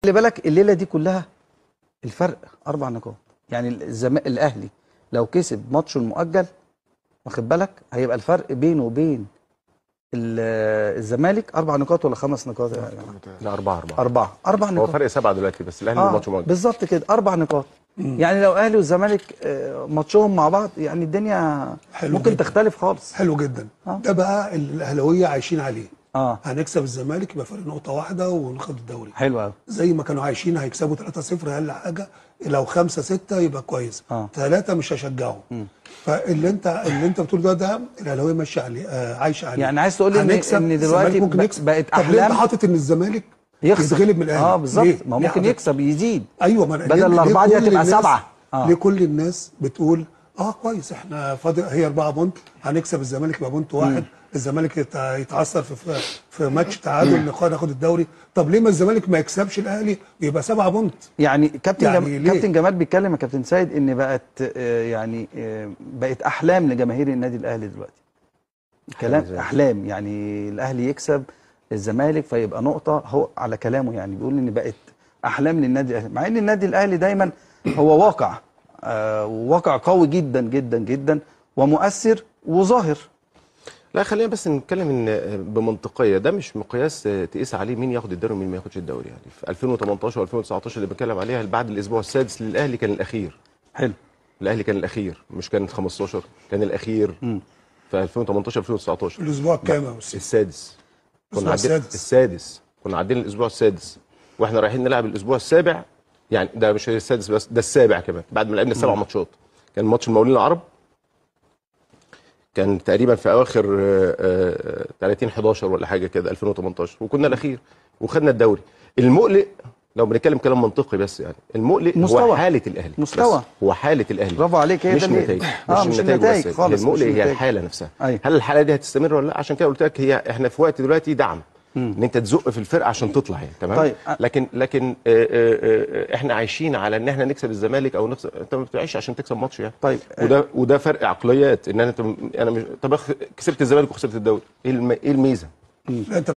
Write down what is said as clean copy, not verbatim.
خلي بالك الليله دي كلها الفرق 4 نقاط. يعني الاهلي لو كسب ماتشه المؤجل، واخد بالك، هيبقى الفرق بينه وبين الزمالك 4 نقاط ولا 5 نقاط يا جماعه؟ لا 4 4 نقاط. هو فرق 7 دلوقتي، بس الاهلي ماتشه مؤجل بالظبط كده 4 نقاط. يعني لو الاهلي والزمالك ماتشهم مع بعض، يعني الدنيا ممكن جداً تختلف خالص. حلو جدا. ده بقى الاهلاويه عايشين عليه. هنكسب الزمالك يبقى فرق نقطه واحده وناخد الدوري. حلو قوي. زي ما كانوا عايشين هيكسبوا 3-0 اقل حاجه، لو 5-6 يبقى كويس. 3 مش هشجعه. فاللي انت بتقول ده الاهلاويه ماشيه عليه، عايشه عليه. يعني عايز تقول لي ان دلوقتي بقت احلام. طب ليه انت حاطط ان الزمالك يتغلب من الاهلي؟ بالظبط، ما ممكن يكسب يزيد. ايوه، ما بدل الاربعه دي هتبقى 7. ليه كل الناس بتقول كويس احنا فاضل هي 4 بونت، هنكسب الزمالك يبقى بونت واحد، الزمالك يتعثر في ماتش تعادل ناخد الدوري. طب ليه ما الزمالك ما يكسبش الاهلي يبقى 7 بونت؟ يعني كابتن جمال بيتكلم يا كابتن سيد ان بقت احلام لجماهير النادي الاهلي دلوقتي. كلام احلام، يعني الاهلي يكسب الزمالك فيبقى نقطه. هو على كلامه يعني بيقول ان بقت احلام للنادي الاهلي، مع ان النادي الاهلي دايما هو واقع قوي جدا جدا جدا ومؤثر وظاهر. لا خلينا بس نتكلم ان بمنطقيه، ده مش مقياس تقيس عليه مين ياخد الدوري ومين ما ياخدش الدوري. يعني في 2018 و2019 اللي بنتكلم عليها بعد الاسبوع السادس للاهلي كان الاخير. حلو. الاهلي كان الاخير، مش كان 15، كان الاخير. في 2018 2019 الاسبوع الكام يا استاذ؟ السادس. السادس كنا عدينا الاسبوع السادس واحنا رايحين نلعب الاسبوع السابع. يعني ده مش السادس بس، ده السابع كمان، بعد ما لعبنا 7 ماتشات. كان ماتش المقاولين العرب كان تقريبا في اواخر 30/11 ولا حاجه كده 2018، وكنا الاخير وخدنا الدوري. المقلق لو بنتكلم كلام منطقي بس، يعني المقلق هو حاله الاهلي. هو حاله الاهلي. برافو عليك. هي مش النتائج. مش النتائج خالص. المقلق هي الحاله نفسها. هل الحاله دي هتستمر ولا لا؟ عشان كده قلت لك احنا في وقت دلوقتي دعم ان انت تزق في الفرقه عشان تطلع، يعني تمام. طيب. لكن احنا عايشين على ان احنا نكسب الزمالك او نخسر. انت ما بتعيش عشان تكسب ماتش يعني. طيب. وده فرق عقليات. ان انا مش طب كسبت الزمالك وخسرت الدوري، ايه الميزه؟